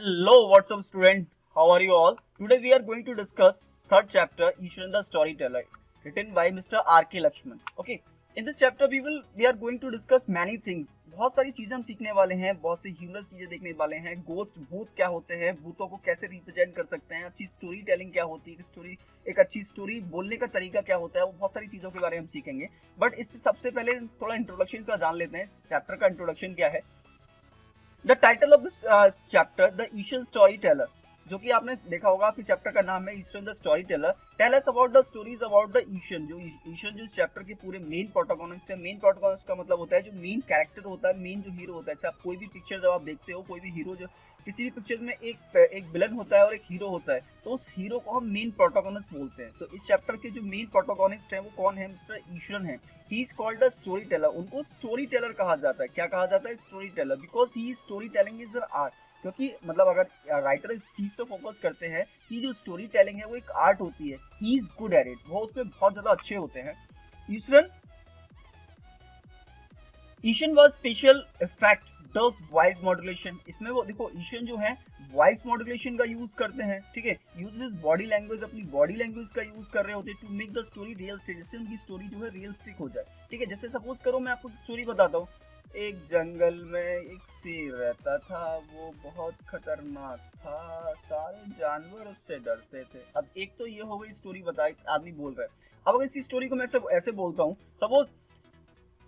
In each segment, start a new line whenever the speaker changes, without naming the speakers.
Hello, what's up, student? How are you all? Today we are going to discuss third chapter, Ishran the Storyteller, written by Mr. R.K. Lakshman. Okay, in this chapter we are going to discuss many things. बहुत सारी चीजें हम सीखने वाले हैं, बहुत सी humerus चीजें देखने वाले हैं. गोस्ट भूत क्या होते हैं, भूतों को कैसे रिप्रेजेंट कर सकते हैं, अच्छी स्टोरी टेलिंग क्या होती है, एक अच्छी स्टोरी बोलने का तरीका क्या होता है, वो बहुत सारी चीजों के बारे में हम सीखेंगे. बट इससे सबसे पहले थोड़ा इंट्रोडक्शन का जान लेते हैं. चैप्टर का इंट्रोडक्शन क्या है. The title of this chapter the Ishan story teller, जो कि आपने देखा होगा आपके चैप्टर का नाम है Ishan the story teller. Tell us about the stories about the Ishan. जो ईशन जो इस चैप्टर के पूरे मेन प्रोटोगोनिस्ट है. मेन प्रोटोगोनिस्ट का मतलब होता है जो मेन कैरेक्टर होता है, मेन जो हीरो होता है. आप कोई भी पिक्चर जब आप देखते हो, कोई भी हीरो जो किसी भी पिक्चर में एक विलन होता है और एक हीरो होता है, तो उस हीरो को हम मेन प्रोटोगोनिस्ट बोलते हैं. तो इस चैप्टर के जो मेन प्रोटोगोनिस्ट है वो कौन है? मिस्टर ईशन है. He is called the story Taylor. उनको स्टोरी टेलर कहा जाता है. क्या कहा जाता है? Story teller. Because he story telling is an art. क्योंकि मतलब अगर राइटर इस चीज पे फोकस करते हैं कि जो स्टोरी टेलिंग है वो एक आर्ट होती है. He is good at it. वो उसमें बहुत ज्यादा अच्छे होते हैं. Ishan was special effect does voice modulation. इसमें वो देखो ईशन जो है वॉइस मॉड्यूलेशन का यूज करते हैं. ठीक है, यूज इज बॉडी लैंग्वेज, अपनी बॉडी लैंग्वेज का यूज कर रहे होते हैं to make the story realistic. जिससे उनकी स्टोरी जो है रियलिस्टिक हो जाए. ठीक है, जैसे सपोज करो मैं आपको स्टोरी बताता हूँ. एक जंगल में एक शेर रहता था, वो बहुत खतरनाक था, सारे जानवर उससे डरते थे. अब एक तो ये हो गई स्टोरी, बताई आदमी बोल रहा है. अब अगर इसी स्टोरी को मैं ऐसे बोलता हूँ, सपोज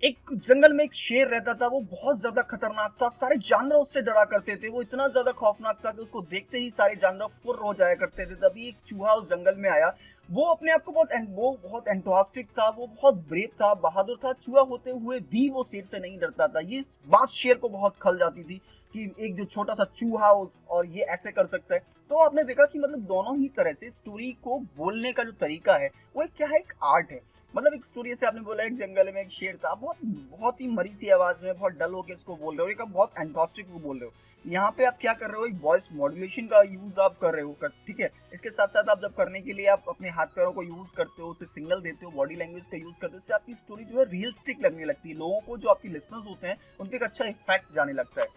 एक जंगल में एक शेर रहता था, वो बहुत ज्यादा खतरनाक था, सारे जानवर उससे डरा करते थे, वो इतना ज्यादा खौफनाक था कि उसको देखते ही सारे जानवर फुर्र हो जाया करते थे. तभी एक चूहा उस जंगल में आया. वो अपने आप को बहुत एंथुसियास्टिक था, वो बहुत ब्रेव था, बहादुर था. चूहा होते हुए भी वो शेर से नहीं डरता था. ये बात शेर को बहुत खल जाती थी कि एक जो छोटा सा चूहा और ये ऐसे कर सकता है. तो आपने देखा कि मतलब दोनों ही तरह से स्टोरी को बोलने का जो तरीका है वो क्या है, एक आर्ट है. मतलब एक स्टोरी से आपने बोला एक जंगल में एक शेर था, बहुत बहुत ही मरी सी आवाज में बहुत डल होकर इसको बोल रहे हो, एक आप बहुत एंथुसियास्टिक को बोल रहे हो. यहाँ पे आप क्या कर रहे हो, एक वॉइस मॉड्यूलेशन का यूज आप कर रहे हो. ठीक है, इसके साथ साथ आप जब करने के लिए आप अपने हाथ पैरों को यूज करते हो, उसे सिग्नल देते हो, बॉडी लैंग्वेज का यूज करते हो, इससे आपकी स्टोरी जो है रियलिस्टिक लगने लगती है. लोगों को, जो आपके लिसनर्स होते हैं, उन पर एक अच्छा इफेक्ट जाने लगता है.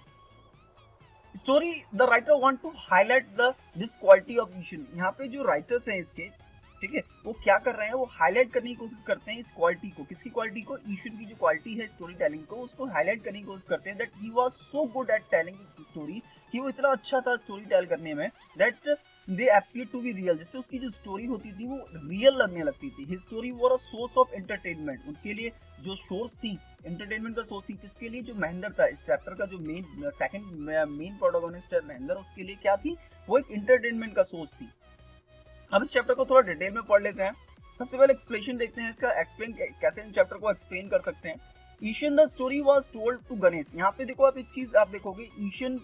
Story the writer want to highlight the this quality of Ishan. यहाँ पे जो राइटर्स हैं इसके, ठीक है, वो क्या कर रहे हैं, वो हाईलाइट करने की कोशिश करते हैं इस क्वालिटी को. किसकी क्वालिटी को? ईशन की जो क्वालिटी है स्टोरी टेलिंग को, उसको हाईलाइट करने की कोशिश करते हैं. That he was so good at telling story, कि वो इतना अच्छा था स्टोरी टेल करने में, that they appear to be real. जिससे उसकी जो स्टोरी होती थी वो रियल लगने लगती थी. His story were a source of entertainment. उनके लिए जो सोर्स थी, एंटरटेनमेंट का सोर्स थी. किसके लिए? जो महेंद्र था, इस चैप्टर का जो सेकंड मेन प्रोटोगोनिस्ट है महेंद्र, उसके लिए क्या थी? वो एक एंटरटेनमेंट का सोर्स थी. अब इस चैप्टर को थोड़ा डिटेल में पढ़ लेते हैं. सबसे पहले एक्सप्लेनेशन देखते हैं इसका. एक्सप्लेन कैसे इन चैप्टर को एक्सप्लेन कर सकते हैं. Ishan the story was told to Ganesh. यहाँ पे देखो आप एक चीज आप देखोगे, ईशन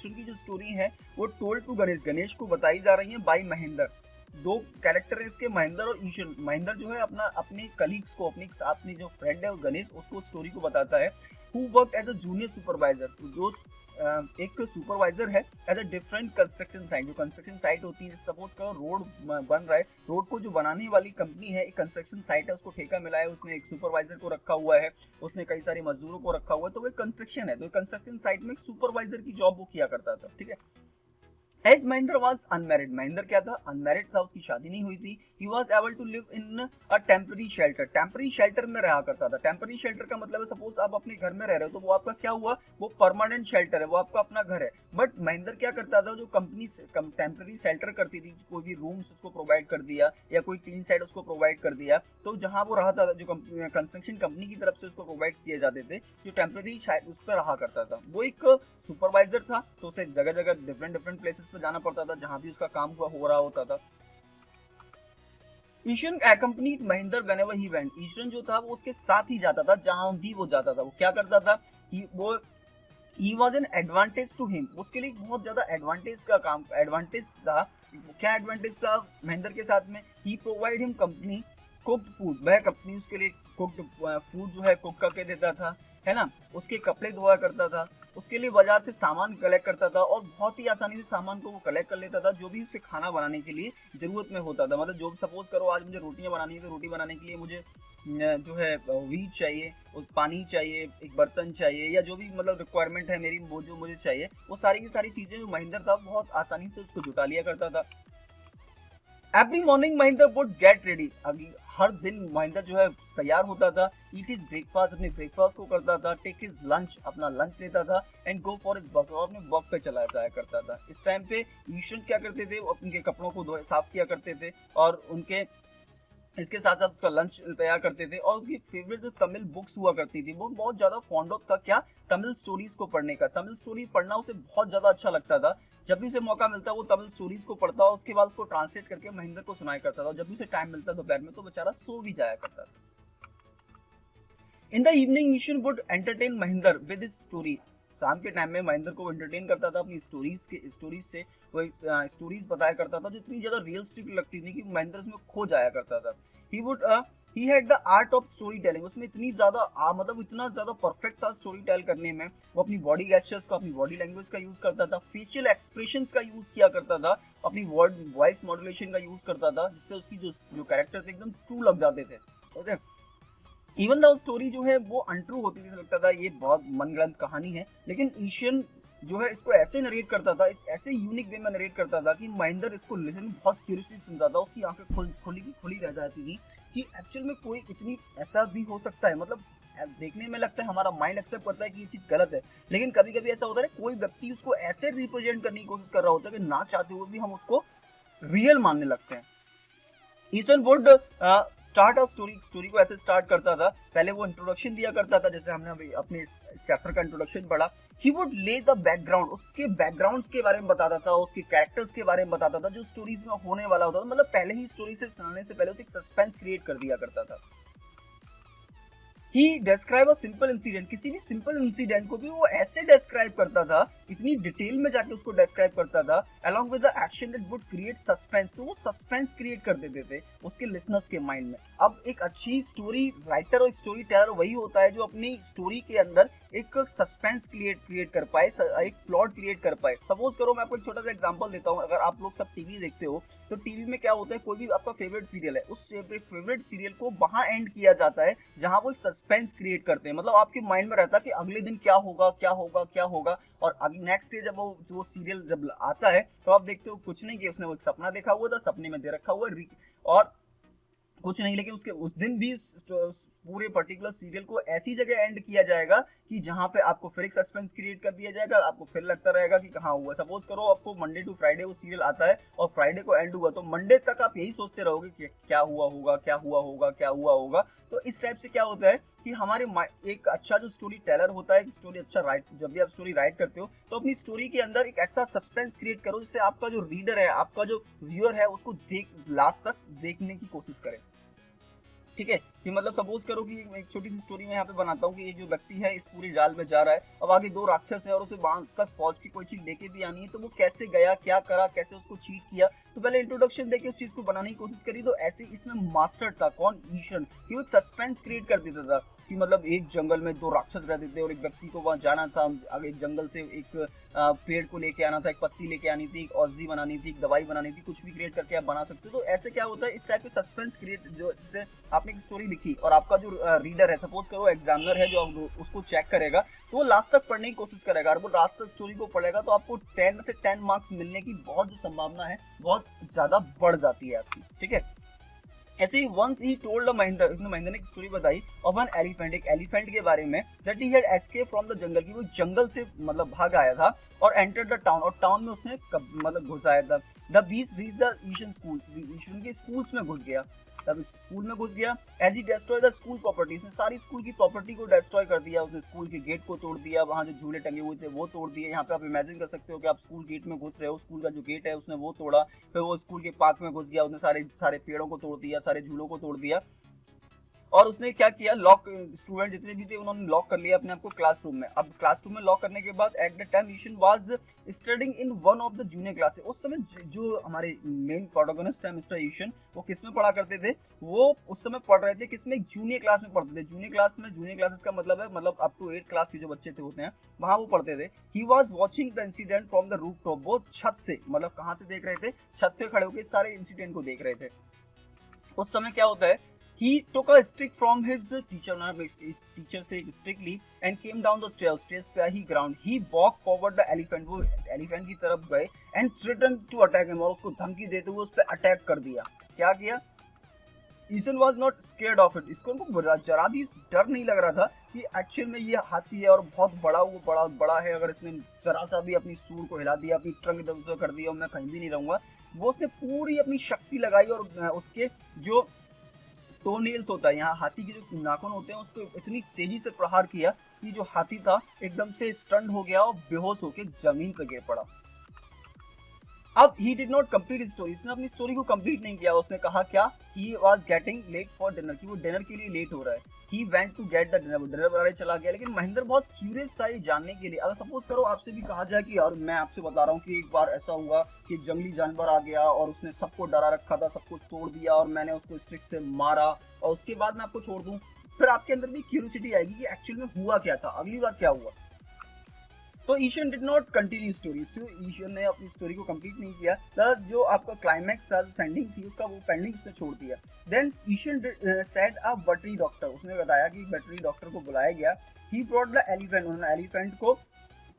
की जो स्टोरी है वो टोल्ड टू गणेश, गणेश को बताई जा रही है बाय महेंद्र. दो कैरेक्टर है इसके, महेंद्र और ईशन. महेंद्र जो है अपने कलीग्स को, अपनी जो फ्रेंड है गणेश, उसको स्टोरी को बताता है. Who work as a junior supervisor. जो एक सुपरवाइजर है as a different construction site. जो कंस्ट्रक्शन साइट होती है, सपोज करो रोड बन रहा है, रोड को जो बनाने वाली कंपनी है, एक कंस्ट्रक्शन साइट है, उसको ठेका मिला है, उसने एक सुपरवाइजर को रखा हुआ है, उसने कई सारे मजदूरों को रखा हुआ है. तो वो कंस्ट्रक्शन है, तो कंस्ट्रक्शन साइट में सुपरवाइजर की जॉब वो किया करता था. ठीक है. As Mahendra was unmarried. Mahendra क्या था? अनमेरिड था, उसकी शादी नहीं हुई थी. He was able to live in a temporary shelter. Temporary shelter में रहा करता था. टेम्पररी शेल्टर का मतलब है, सपोज आप अपने घर में रह रहे हो, तो वो आपका क्या हुआ? वो परमानेंट शेल्टर है, वो आपका अपना घर है. बट महेंद्र क्या करता था? जो कंपनी टेम्पररी शेल्टर करती थी, कोई भी रूम्स उसको प्रोवाइड कर दिया या कोई टीन सेट उसको प्रोवाइड कर दिया, तो जहां वो रहता था, जो कंस्ट्रक्शन कंपनी की तरफ से उसको प्रोवाइड किए जाते थे, जो टेम्पररी उस पर रहा करता था, वो एक सुपरवाइजर था. तो उसे जगह जगह डिफरेंट प्लेसेस पे जाना पड़ता था, जहां भी उसका काम हो रहा होता था. Ishan accompanied Mahendra whenever he went. Ishan जो था वो उसके साथ ही जाता था जहां भी वो जाता था. वो क्या करता था? वो he was an advantage to him. उसके लिए बहुत ज्यादा एडवांटेज था. क्या एडवांटेज था महेंद्र के साथ में? he provide him company cooked food. वह कंपनी उसके लिए कुक्ड फूड जो है कुक करके देता था, है ना. उसके कपड़े धोया करता था. उसके लिए बाजार से सामान कलेक्ट करता था और बहुत ही आसानी से सामान को वो कलेक्ट कर लेता था जो भी उसे खाना बनाने के लिए जरूरत में होता था। मतलब जो सपोज करो आज मुझे रोटियां बनानी है तो रोटी बनाने के लिए मुझे जो है व्हीट चाहिए, उस पानी चाहिए, एक बर्तन चाहिए, या जो भी मतलब रिक्वायरमेंट है मेरी वो जो मुझे चाहिए, वो सारी की सारी चीजें जो महेंद्र था बहुत आसानी से उसको जुटा लिया करता था। Every morning Mahendra would get ready, अभी हर दिन महेंद्र जो है तैयार होता था, ईट हिज ब्रेकफास्ट, अपने ब्रेकफास्ट को करता था, टेक हिज लंच, अपना लंच लेता था, and go for his work, और अपने वर्क पे चला जाया करता था। इस टाइम पे ईशन क्या करते थे, वो उनके कपड़ों को साफ किया करते थे और उनके इसके साथ साथ उसका लंच तैयार करते थे। और उसकी फेवरेट जो तमिल बुक्स हुआ करती थी, वो बहुत ज्यादा फॉन्ड ऑफ था क्या, तमिल स्टोरीज को पढ़ने का। तमिल स्टोरी पढ़ना उसे बहुत ज्यादा अच्छा लगता था। जब भी उसे मौका मिलता वो तमिल स्टोरीज को पढ़ता और उसके बाद उसको ट्रांसलेट करके महेंद्र को सुनाया करता था। जब भी उसे टाइम मिलता दोपहर में तो बेचारा सो भी जाया करता था। In the evening Ishan would entertain Mahendra with his story, शाम के टाइम में महेंद्र को एंटरटेन करता था अपनी स्टोरीज से। वो स्टोरीज बताया करता था जो इतनी ज्यादा रियलिस्टिक लगती थी कि महेंद्र उसमें खो जाया करता था। He had the art of story telling, उसमें इतनी ज्यादा मतलब इतना ज्यादा परफेक्ट था स्टोरी टेल करने में। वो अपनी बॉडी गेस्चर्स का, अपनी बॉडी लैंग्वेज का यूज करता था, फेशियल एक्सप्रेशंस का यूज किया करता था, अपनी वॉइस मॉड्यूलेशन का यूज करता था, जिससे उसकी जो कैरेक्टर्स एकदम ट्रू लग जाते थे। ओके, इवन द स्टोरी जो है वो अनट्रू होती थी, लगता था ये बहुत मनगढ़ंत कहानी है, लेकिन ईशन जो है इसको ऐसे नरेट करता था, ऐसे यूनिक वे में नरेट करता था कि महेंद्र इसको लिसन बहुत क्यूरियसली सुनता था। उसकी आंखें खुली रह जाती थी कि एक्चुअल में कोई इतनी ऐसा भी हो सकता है। मतलब देखने में लगता है, हमारा माइंड एक्सेप्ट करता है कि ये चीज गलत है, लेकिन कभी कभी ऐसा होता है कोई व्यक्ति उसको ऐसे रिप्रेजेंट करने की कोशिश कर रहा होता है कि ना चाहते हुए भी हम उसको रियल मानने लगते हैं। ईसन वुड स्टार्ट अ स्टोरी को ऐसे स्टार्ट करता था। पहले वो इंट्रोडक्शन दिया करता था, जैसे हमने अभी अपने चैप्टर का इंट्रोडक्शन पढ़ा। ही वुड ले द बैकग्राउंड, उसके बैकग्राउंड के बारे में बताता था, उसके कैरेक्टर्स के बारे में बताता था जो स्टोरीज में होने वाला होता था। मतलब पहले ही स्टोरी से सुनाने से पहले उसे एक सस्पेंस क्रिएट कर दिया करता था। ही डिस्क्राइब अ सिंपल इंसिडेंट, किसी भी सिंपल इंसिडेंट को भी वो ऐसे डिस्क्राइब करता था, इतनी डिटेल में जाके उसको डिस्क्राइब करता था, along with the action that would create suspense, तो वो सस्पेंस क्रिएट कर देते थे उसके लिसनर्स के माइंड में। अब एक अच्छी स्टोरी राइटर और स्टोरी टेलर वही होता है जो अपनी स्टोरी के अंदर एक सस्पेंस क्रिएट कर पाए, एक प्लॉट क्रिएट कर पाए। सपोज करो, मैं आपको एक छोटा सा एग्जांपल देता हूँ। अगर आप लोग सब टीवी देखते हो तो टीवी में क्या होता है, कोई भी आपका फेवरेट सीरियल है, उस फेवरेट सीरियल को वहां एंड किया जाता है जहां वो सस्पेंस क्रिएट करते हैं। मतलब आपके माइंड में रहता है कि अगले दिन क्या होगा क्या होगा क्या होगा, और नेक्स्ट डे जब वो सीरियल जब आता है तो आप देखते हो कुछ नहीं कि उसने वो एक सपना देखा हुआ था, सपने में दे रखा हुआ और कुछ नहीं, लेकिन उसके उस दिन भी पूरे पर्टिकुलर सीरियल को ऐसी जगह एंड किया जाएगा कि जहां पे आपको फिर एक सस्पेंस क्रिएट कर दिया जाएगा, आपको फिर लगता रहेगा कि कहाँ हुआ। सपोज करो आपको मंडे टू फ्राइडे वो सीरियल आता है और फ्राइडे को एंड हुआ, तो मंडे तक आप यही सोचते रहोगे कि क्या हुआ होगा क्या हुआ होगा क्या हुआ होगा। तो इस टाइप से क्या होता है कि हमारे एक अच्छा जो स्टोरी टेलर होता है, स्टोरी अच्छा राइट, जब भी आप स्टोरी राइट करते हो तो अपनी स्टोरी के अंदर एक ऐसा सस्पेंस क्रिएट करो जिससे आपका जो रीडर है, आपका जो व्यूअर है, उसको लास्ट तक देखने की कोशिश करे। ठीक है, कि मतलब सपोज करो कि एक छोटी सी स्टोरी में यहाँ पे बनाता हूँ कि एक जो व्यक्ति है इस पूरे जाल में जा रहा है, अब आगे दो राक्षस है और उसे बांध कर फौज की कोई चीज लेके भी आनी है, तो वो कैसे गया, क्या करा, कैसे उसको चीट किया, तो पहले इंट्रोडक्शन देके उस चीज को बनाने की कोशिश करी। तो ऐसे इसमें मास्टर था कौन, ईशन, कि वो एक सस्पेंस क्रिएट कर देता था कि मतलब एक जंगल में दो राक्षस रहते थे और एक व्यक्ति को वहां जाना था, आगे एक जंगल से एक पेड़ को लेके आना था, एक पत्ती लेके आनी थी, एक औषधि बनानी थी, एक दवाई बनानी थी, कुछ भी क्रिएट करके आप बना सकते हो। तो ऐसे क्या होता है, इस टाइप के सस्पेंस क्रिएट, जो जैसे आपने एक स्टोरी लिखी और आपका जो रीडर है, सपोज करो एग्जामिनर है जो उसको चेक करेगा, तो वो लास्ट तक पढ़ने की कोशिश करेगा और वो लास्ट तक स्टोरी को पढ़ेगा, तो आपको 10 में से 10 मार्क्स मिलने की बहुत जो संभावना है बहुत ज्यादा बढ़ जाती है आपकी। ठीक है, ऐसे ही वंस ही टोल्ड महेंद्र, इसने महेंद्र ने एक स्टोरी बताई ऑफ एन एलिफेंट, एक एलिफेंट के बारे में, that he had escape from the jungle, की वो जंगल से मतलब भाग आया था और एंटर द टाउन, और टाउन में उसने मतलब घुस आया था। The beast reach the Ishan school, Ishan के स्कूल्स में घुस गया, तब स्कूल में घुस गया। As he destroy the school property, उसने सारी स्कूल की प्रॉपर्टी को डिस्ट्रॉय कर दिया, उसने स्कूल के गेट को तोड़ दिया, वहां जो झूले टंगे हुए थे वो तोड़ दिए। यहाँ पे आप इमेजिन कर सकते हो कि आप स्कूल गेट में घुस रहे हो, स्कूल का जो गेट है उसने वो तोड़ा, फिर वो स्कूल के पार्क में घुस गया, उसने सारे पेड़ों को तोड़ दिया, सारे झूलों को तोड़ दिया और उसने क्या किया, लॉक स्टूडेंट जितने भी थे उन्होंने लॉक कर लिया अपने आप को क्लासरूम में। अब क्लासरूम में लॉक करने के बाद at the time Ishan was studying in one of the junior classes. उस समय जो हमारे मेन प्रोटोगोनिस्ट है मिस्टर ईशन, वो किस में पढ़ा करते थे, वो उस समय पढ़ रहे थे किसमें, जूनियर क्लास में पढ़ते थे। जूनियर क्लास में, जूनियर क्लासेस का मतलब है मतलब अप टू 8 क्लास के जो बच्चे थे होते हैं वहां वो पढ़ते थे। He was watching the incident from the roof top, वो छत से, मतलब कहां से देख रहे थे, छत पे खड़े होकर सारे इंसिडेंट को देख रहे थे। उस समय क्या होता है, he took a stick from his teacher, teacher से strictly and came down the stairs, stairs पे ही ground, he walked forward the elephant, वो elephant की तरफ गए and threatened to attack him, और उसको धमकी देते हुए उस पर अटैक कर दिया। क्या किया, Ishan was not scared of it, इसको उनको जरा भी डर नहीं लग रहा था कि एक्चुअल में ये हाथी है और बहुत बड़ा, वो बड़ा बड़ा है, अगर इसने जरा सा भी अपनी सूंड को हिला दिया, अपनी ट्रंक इधर कर दिया और मैं कहीं भी नहीं रहूंगा। वो उसने पूरी अपनी शक्ति लगाई और उसके जो टोनेल्स होता है, यहाँ हाथी के जो नाखून होते हैं, उसको इतनी तेजी से प्रहार किया कि जो हाथी था एकदम से स्टंट हो गया और बेहोश होकर जमीन पर गिर पड़ा। अब ही डिड नॉट कंप्लीट स्टोरी, इसने अपनी स्टोरी को कंप्लीट नहीं किया। उसने कहा क्या, he was getting late for dinner, कि वो डिनर के लिए लेट हो रहा है। He went to get the dinner, वो डिनर बनाने चला गया। लेकिन महेंद्र बहुत क्यूरियस था ये जानने के लिए। अगर सपोज करो आपसे भी कहा जाए कि यार मैं आपसे बता रहा हूँ कि एक बार ऐसा हुआ कि जंगली जानवर आ गया और उसने सबको डरा रखा था, सबको तोड़ दिया और मैंने उसको स्टिक से मारा, और उसके बाद मैं आपको छोड़ दूं, फिर आपके अंदर भी क्यूरियोसिटी आएगी कि एक्चुअल में हुआ क्या था, अगली बार क्या हुआ। तो Ishan did not continue story, Ishan ने अपनी स्टोरी को कंप्लीट नहीं किया। जो आपका क्लाइमैक्स था, सेंडिंग थी उसका, वो पेंडिंग उसने छोड़ दिया। Then Ishan said a veterinary doctor, उसने बताया कि वेटरी डॉक्टर को बुलाया गया। ही ब्रॉट द एलिफेंट, उन्होंने एलिफेंट को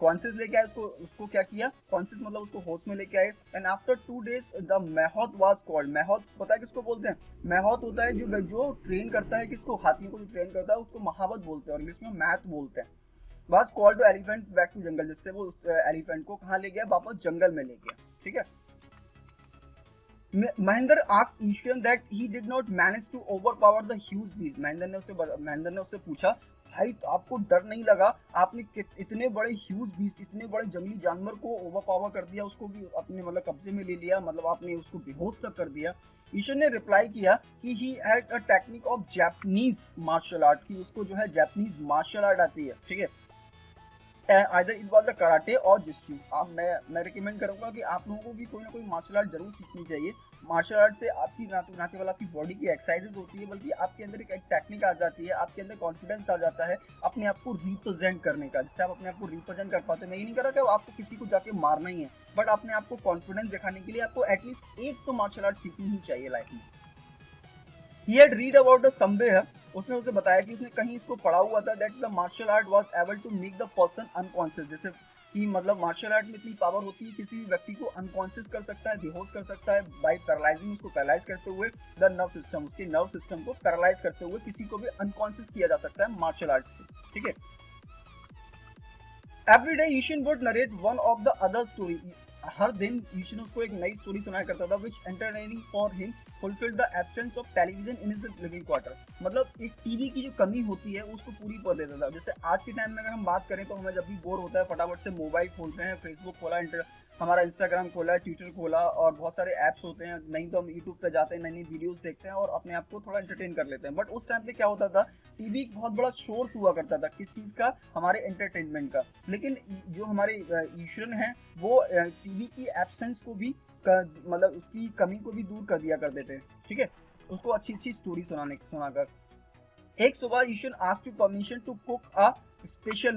कॉन्शियस लेके आए, उसको क्या किया, कॉन्शियस मतलब उसको होश में लेके आए। And after 2 days the mahout was called, मैहौत पता है किसको बोलते हैं, मैहौत होता है जो ट्रेन करता है किसको, हाथियों को जो ट्रेन करता है उसको महावत बोलते हैं और इंग्लिश में मैथ बोलते हैं। Was called to elephant back to jungle, जिससे वो एलिफेंट को कहाँ ले गया, वापस जंगल में ले गया। ठीक है, Mahendra asked Ishan that he did not manage to overpower the huge beast, Mahendra ने उससे पूछा, भाई तो आपको डर नहीं लगा, आपने इतने बड़े ह्यूज बीस्ट, इतने बड़े जंगली जानवर को ओवरपावर कर दिया, उसको भी अपने मतलब कब्जे में ले लिया, मतलब आपने उसको बेहोश तक कर दिया। ईशन ने रिप्लाई किया कि he had a technique of Japanese martial art, की उसको जो है जापानीज मार्शल आर्ट आती है। ठीक है, either it was the karate और जिस्यू। आप मैं रिकमेंड करूंगा कि आप लोगों को भी कोई ना कोई मार्शल आर्ट जरूर सीखनी चाहिए। मार्शल आर्ट से आपकी ना केवल आपकी बॉडी की एक्सरसाइजेज होती है, बल्कि आपके अंदर एक टेक्निक आ जाती है, आपके अंदर कॉन्फिडेंस आ जाता है अपने आप को रिप्रेजेंट करने का, जिससे आप अपने आप को रिप्रेजेंट कर पाते हैं। मैं ये नहीं कह रहा कि आपको किसी को जाके मारना ही है, बट अपने आप को कॉन्फिडेंस दिखाने के लिए आपको एटलीस्ट एक तो मार्शल आर्ट सीखनी ही चाहिए लाइफ में। He had read about the somewhere, उसने उसे बताया कि उसने कहीं इसको पढ़ा हुआ था, that the martial art was able to make the person unconscious, जैसे कि मतलब मार्शल आर्ट में इतनी पावर होती है किसी भी व्यक्ति को अनकॉन्शियस कर सकता है, बेहोश कर सकता है, बाय पैरालाइजिंग, उसको पैरालाइज करते हुए द नर्व सिस्टम, उसके नर्व सिस्टम को पैरालाइज करते हुए किसी को भी अनकॉन्शियस किया जा सकता है मार्शल आर्ट से। ठीक है, every day Ishan would narrate one of the other story, हर दिन ईशन उसको एक नई स्टोरी सुनाया करता था, which entertaining for him fulfil the absence of television in his living quarter, मतलब एक टीवी की जो कमी होती है उसको पूरी कर देता था। जैसे आज के टाइम में अगर हम बात करें तो हमें जब भी बोर होता है फटाफट से मोबाइल खोलते हैं, फेसबुक खोला, हमारा इंस्टाग्राम खोला, ट्विटर खोला और बहुत सारे ऐप्स होते हैं, नहीं तो हम यूट्यूब पे जाते हैं, नई नई वीडियोस देखते हैं और अपने आप को थोड़ा एंटरटेन कर लेते हैं। बट उस टाइम पे क्या होता था, टीवी एक बहुत बड़ा सोर्स हुआ करता था किस चीज का, हमारे एंटरटेनमेंट का। लेकिन जो हमारे ईश्वर हैं वो टीवी की एब्सेंस को भी मतलब उसकी कमी को भी दूर कर दिया करते थे। ठीक है, उसको अच्छी अच्छी स्टोरी सुनाकर एक सुबह Ishan asked to permission to cook a special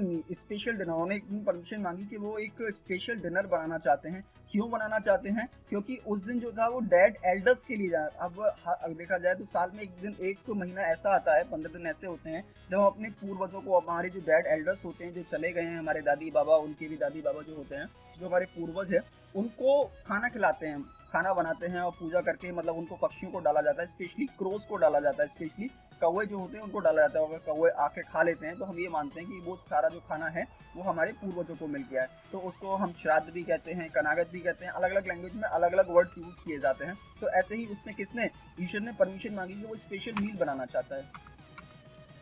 dinner, उन्होंने इतनी परमिशन मांगी कि वो एक स्पेशल डिनर बनाना चाहते हैं। क्यों बनाना चाहते हैं, क्योंकि उस दिन जो था वो डेड एल्डर्स के लिए जाना। अब देखा जाए तो साल में एक दिन, एक तो महीना ऐसा आता है, 15 दिन ऐसे होते हैं जब हम अपने पूर्वजों को, हमारे जो डेड एल्डर्स होते हैं जो चले गए हैं, हमारे दादी बाबा, उनके भी दादी बाबा जो होते हैं, जो हमारे पूर्वज है, उनको खाना खिलाते हैं, खाना बनाते हैं और पूजा करके मतलब उनको पक्षियों को डाला जाता है, स्पेशली क्रोस को डाला जाता है, स्पेशली कौवे जो होते हैं उनको डाला जाता है। अगर कौवे आके खा लेते हैं तो हम ये मानते हैं कि वो सारा जो खाना है वो हमारे पूर्वजों को मिल गया है, तो उसको हम श्राद्ध भी कहते हैं, कनागत भी कहते हैं, अलग अलग लैंग्वेज में अलग अलग वर्ड यूज किए जाते हैं। तो ऐसे ही उसने ईश्वर ने परमिशन मांगी कि वो स्पेशल मील बनाना चाहता है।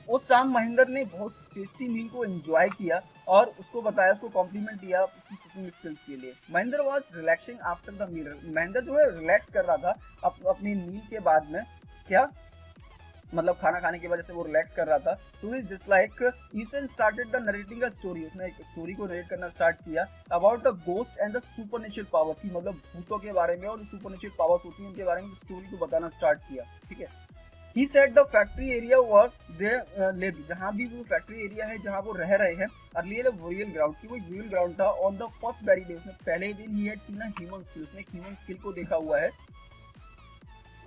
उस शाम महेंद्र ने बहुत टेस्टी मील को एंजॉय किया और उसको बताया, उसको कॉम्प्लीमेंट दिया उसकी कुकिंग स्किल्स के लिए। Mahendra was relaxing after the meal, Mahendra जो है रिलैक्स कर रहा था अपनी मील के बाद में। क्या मतलब खाना खाने के बाद जैसे वो रिलैक्स कर रहा था, तो he just like Ishan started the narrating a story, उसने एक स्टोरी को नरेट करना स्टार्ट किया about the ghost and the supernatural power, की मतलब भूतों के बारे में और सुपरनेचुरल पावर्स होती हैं उनके बारे में स्टोरी को बताना स्टार्ट किया, ठीक है। He said the factory area was their lived, जहाँ भी वो फैक्ट्री एरिया है जहाँ वो रह रहे हैं, अर्लियर बurial ground, की वो burial ground था। On the first very day, उसने पहले दिन ही had seen a human skill, उसने ह्यूमन स्किल को देखा हुआ है।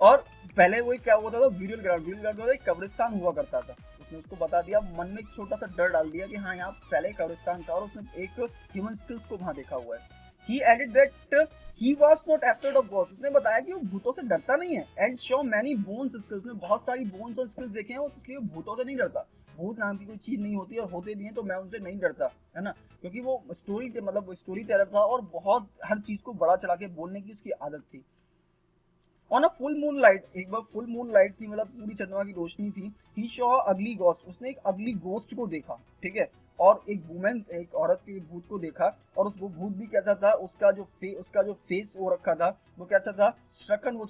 और पहले वही क्या हुआ था, burial ground एक कब्रिस्तान हुआ करता था, उसने उसको बता दिया, मन में एक छोटा सा डर डाल दिया कि हाँ यहाँ पहले कब्रिस्तान था, और उसने एक ह्यूमन स्किल्स को वहाँ देखा हुआ है। He added that he was not afraid of ghosts, उसने बताया कि वो भूतों से डरता नहीं है। And show many bones skills, उसने बहुत सारी बोन्स और स्किल्स देखे हैं, इसलिए वो भूतों से नहीं डरता। भूत नाम की कोई चीज नहीं होती, और होते भी हैं तो मैं उनसे नहीं डरता, है ना, क्योंकि वो स्टोरी टेलर था और बहुत हर चीज को बड़ा चढ़ा के बोलने की उसकी आदत थी। On a full moon light, एक बार फुल मून लाइट थी, मतलब पूरी चंद्रमा की रोशनी थी। ही शॉ अगली गोस्ट, उसने एक अगली गोस्ट को देखा, ठीक है, और एक वुमेन, एक औरत के भूत को देखा, और उस वो भूत भी कैसा था, उसका जो फेस हो रखा था वो कैसा था, श्रकन, वो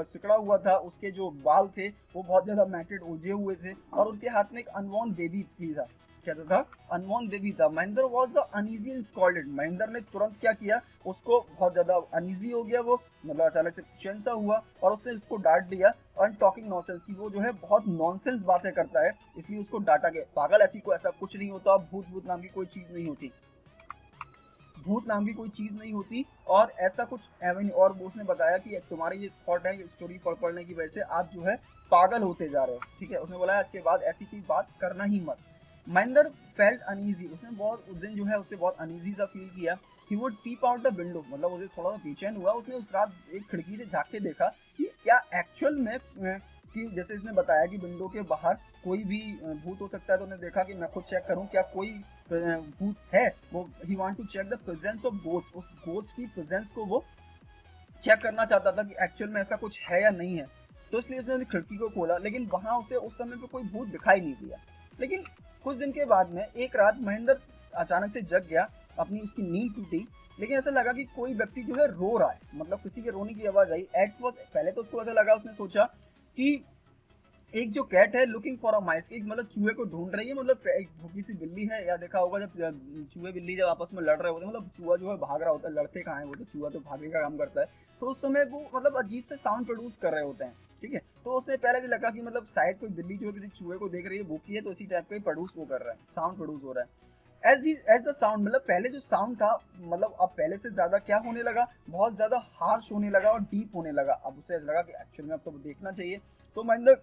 सिकड़ा हुआ था, उसके जो बाल थे वो बहुत ज्यादा मैटेड उलझे हुए थे, और उनके हाथ में एक अनवॉर्न बेबी थी था, कैसा था, अनवॉर्न बेबी था। Mahendra was the uneasy and scolded, Mahendra ने तुरंत क्या किया, उसको बहुत ज्यादा अनईजी हो गया वो, मतलब अचानक से चैन सा हुआ, और उसने उसको डांट दिया, और टॉकिंग नॉनसेंस की, वो जो है बहुत नॉनसेंस बातें करता है, इसलिए उसको डांटा गया। पागल, ऐसी को ऐसा कुछ नहीं होता, भूत नाम की कोई चीज नहीं होती, भूत नाम की कोई चीज नहीं होती, और ऐसा कुछ एवन, और उसने बताया कि तुम्हारे ये थॉट है स्टोरी पढ़ने की वजह से आप जो है पागल होते जा रहे हो, ठीक है। उसने बोला इसके बाद ऐसी कोई बात करना ही मत। महेंद्र फेल्ट अनईजी, उसने बहुत उस दिन जो है उससे बहुत अनईजी सा फील किया। He would peep out the window, मतलब उसे थोड़ा सा बेचैन हुआ, उसने उस रात एक खिड़की से झांक के देखा कि क्या एक्चुअल में कि जैसे इसने बताया कि विंडो के बाहर कोई भी भूत हो सकता है, तो उन्हें देखा कि मैं खुद चेक करूं क्या कोई भूत है। वो he want to check the presence of ghost, उस गोस्ट की प्रेजेंस को वो चेक करना चाहता था कि एक्चुअल में ऐसा कुछ है या नहीं है। तो इसलिए उसने खिड़की को खोला, लेकिन वहां उसे उस समय पे कोई भूत दिखाई नहीं दिया। लेकिन कुछ दिन के बाद में एक रात महेंद्र अचानक से जग गया, अपनी उसकी नींद टूटी, लेकिन ऐसा लगा कि कोई व्यक्ति जो है रो रहा है, मतलब किसी के रोने की आवाज आई। पहले तो उसको ऐसा लगा, उसने सोचा कि एक जो कैट है लुकिंग फॉर अ माइस, एक मतलब चूहे को ढूंढ रही है, मतलब एक भूखी सी बिल्ली है, या देखा होगा जब चूहे बिल्ली जब आपस में लड़ रहे होते हैं, मतलब चूहा जो है भाग रहा होता है, लड़ते कहाँ है वो, तो चूहा तो भागने का काम करता है, तो उस समय वो मतलब अजीब से साउंड प्रोड्यूस कर रहे होते हैं, ठीक है। तो उसने पहले भी लगा कि मतलब शायद कोई बिल्ली जो है किसी चूहे को देख रही है, भूखी है, तो इसी टाइप का प्रोड्यूस वो कर रहा है, साउंड प्रोड्यूस हो रहा है। एज द साउंड, मतलब पहले जो साउंड था, मतलब अब पहले से ज्यादा क्या होने लगा, बहुत ज्यादा हार्श होने लगा और डीप होने लगा। अब उसे लगा कि एक्चुअल में अब तो देखना चाहिए, तो महेंद्र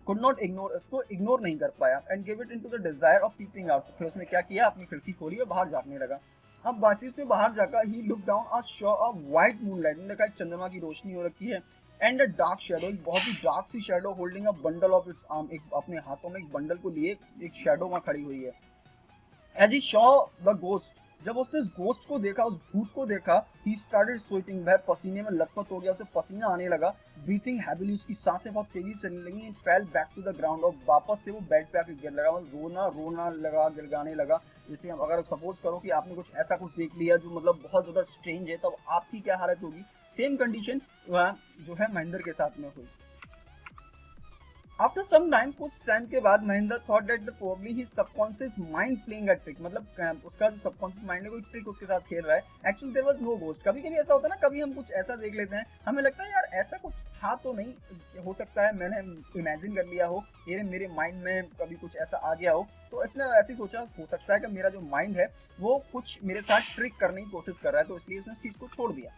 कुड नॉट इग्नोर, उसको इग्नोर नहीं कर पाया, and give it into the desire of peeping out. फिर उसने क्या किया, अपनी खिड़की खोली और बाहर झांकने लगा। अब बासिस में बाहर जाकर ही लुक डाउन और शॉ अ व्हाइट मूनलाइट, ने देखा चंद्रमा की रोशनी हो रखी है, एंड अ डार्क शैडो, एक बहुत ही डार्क सी shadow holding a bundle of its arm, एक अपने हाथों में एक बंडल को लिए एक शैडो वहां खड़ी हुई है। As he saw the ghost, जब उसने उस गोस्ट को देखा, उस भूत को देखा, ही स्टार्टेड स्वेटिंग, वह पसीने में लथपथ हो गया, उसे पसीना आने लगा। ब्रीथिंग हैविली, उसकी सांसें बहुत तेजी से चलने लगी। And fell back to the ground, और वापस से वो बेड पे आके गिर लगा, मतलब रोना लगा, गिड़गाने लगा। जैसे अगर सपोज करो कि आपने कुछ ऐसा कुछ देख लिया जो मतलब बहुत ज्यादा स्ट्रेंज है, तब आपकी क्या हालत होगी। सेम कंडीशन जो है महेंद्र के साथ में हुई। आफ्टर सम टाइम, कुछ टाइम के बाद, Mahendra thought that probably his subconscious mind playing a trick, मतलब उसका जो सबकॉन्शियस माइंड है कोई ट्रिक उसके साथ खेल रहा है। Actually there was no ghost. कभी कभी ऐसा होता है ना, कभी हम कुछ ऐसा देख लेते हैं, हमें लगता है यार ऐसा कुछ था तो नहीं, हो सकता है मैंने इमेजिन कर लिया हो, ये मेरे माइंड में कभी कुछ ऐसा आ गया हो। तो इसने ऐसे सोचा, हो सकता है कि मेरा जो माइंड है वो कुछ मेरे साथ ट्रिक करने की कोशिश कर रहा है, तो इसलिए उसने इस चीज को छोड़ दिया।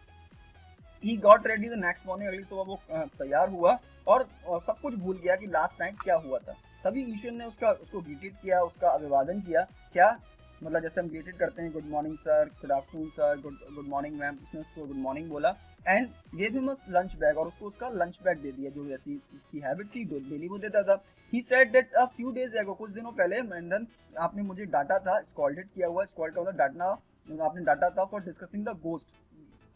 He got ready the next morning, अगली सुबह वो तैयार हुआ, और सब कुछ भूल गया कि लास्ट नाइट क्या हुआ था। तभी ईश्वर ने उसको ग्रीटेड किया, उसका अभिवादन किया। क्या मतलब जैसे हम ग्रीटेड करते हैं, good morning sir, good afternoon sir, good morning ma'am, उसने उसको गुड मॉर्निंग बोला, and gave him a lunch bag, और उसको उसका लंच बैग दे दिया, जो जैसी उसकी हैबिट थी डेली वो देता था। He said that a few days एगो, कुछ दिनों पहले महेंद्र आपने मुझे डांटा था, स्कॉल्डेड किया हुआ, स्कॉल्ड का मतलब डांटना, आपने डांटा था फॉर डिस्कसिंग द गोस्ट,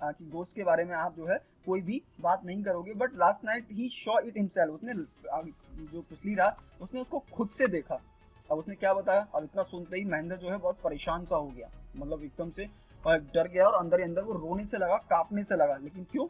कि गोस्ट के बारे में आप जो है कोई भी बात नहीं करोगे। But last night he Shaw it himself, उसने जो पिछली रात उसने उसको खुद से देखा। अब उसने क्या बताया, अब इतना सुनते ही महेंद्र जो है बहुत परेशान सा हो गया, मतलब एकदम से डर गया, और अंदर ही अंदर वो रोने से लगा, कांपने से लगा। लेकिन क्यों,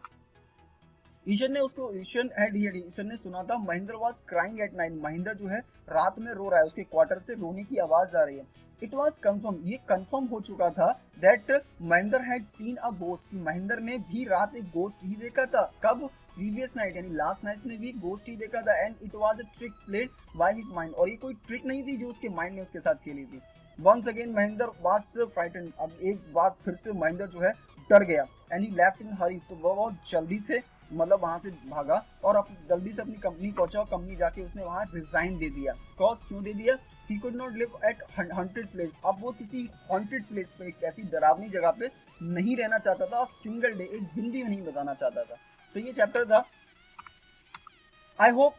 ईशन ने उसको ईशन ने सुना था Mahendra was crying at night, Mahendra जो है रात में रो रहा है, उसके क्वार्टर से रोने की आवाज आ रही है। इट वाज कंफर्म, ये कंफर्म हो चुका था that Mahendra had seen a ghost, Mahendra ने भी रात एक गोस्ट ही देखा था। कब? प्रीवियस नाइट, यानी लास्ट नाइट में भी गोस्ट ही देखा था। And it was a trick played by his mind, और ये कोई ट्रिक नहीं थी जो उसके माइंड ने उसके साथ खेली थी। Once again Mahendra was frightened, अब एक बार फिर से महेंद्र जो है डर गया। एंड ही लेफ्ट इन हरी, तो वो बहुत जल्दी से मतलब वहां से भागा और जल्दी से अपनी कंपनी पहुंचा और कंपनी जाके उसने वहां रिजाइन दे दिया। कॉज क्यों दे दिया? He could not live at haunted place, अब वो किसी हॉन्टेड प्लेस पे, एक ऐसी डरावनी जगह पे नहीं रहना चाहता था, सिंगल डे, एक दिन भी नहीं बताना चाहता था। तो ये चैप्टर था। I hope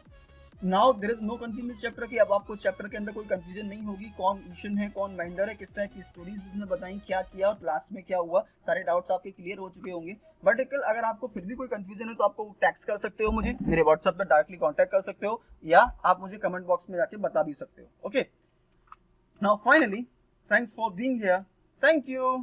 now there is no confusion इस चैप्टर की। अब आपको चैप्टर के अंदर कोई कंफ्यूजन नहीं होगी, कौन ईशन है कौन महेंद्र है, किस तरह की स्टोरीज उसने बताई, क्या किया और लास्ट में क्या हुआ, सारे डाउट्स आपके क्लियर हो चुके होंगे। बट अगर आपको फिर भी कोई कंफ्यूजन है तो आपको टेक्स्ट कर सकते हो, मुझे मेरे व्हाट्सएप पर डायरेक्टली कॉन्टैक्ट कर सकते हो, या आप मुझे कमेंट बॉक्स में जाके बता भी सकते हो। Okay, now finally thanks for being here, thank you.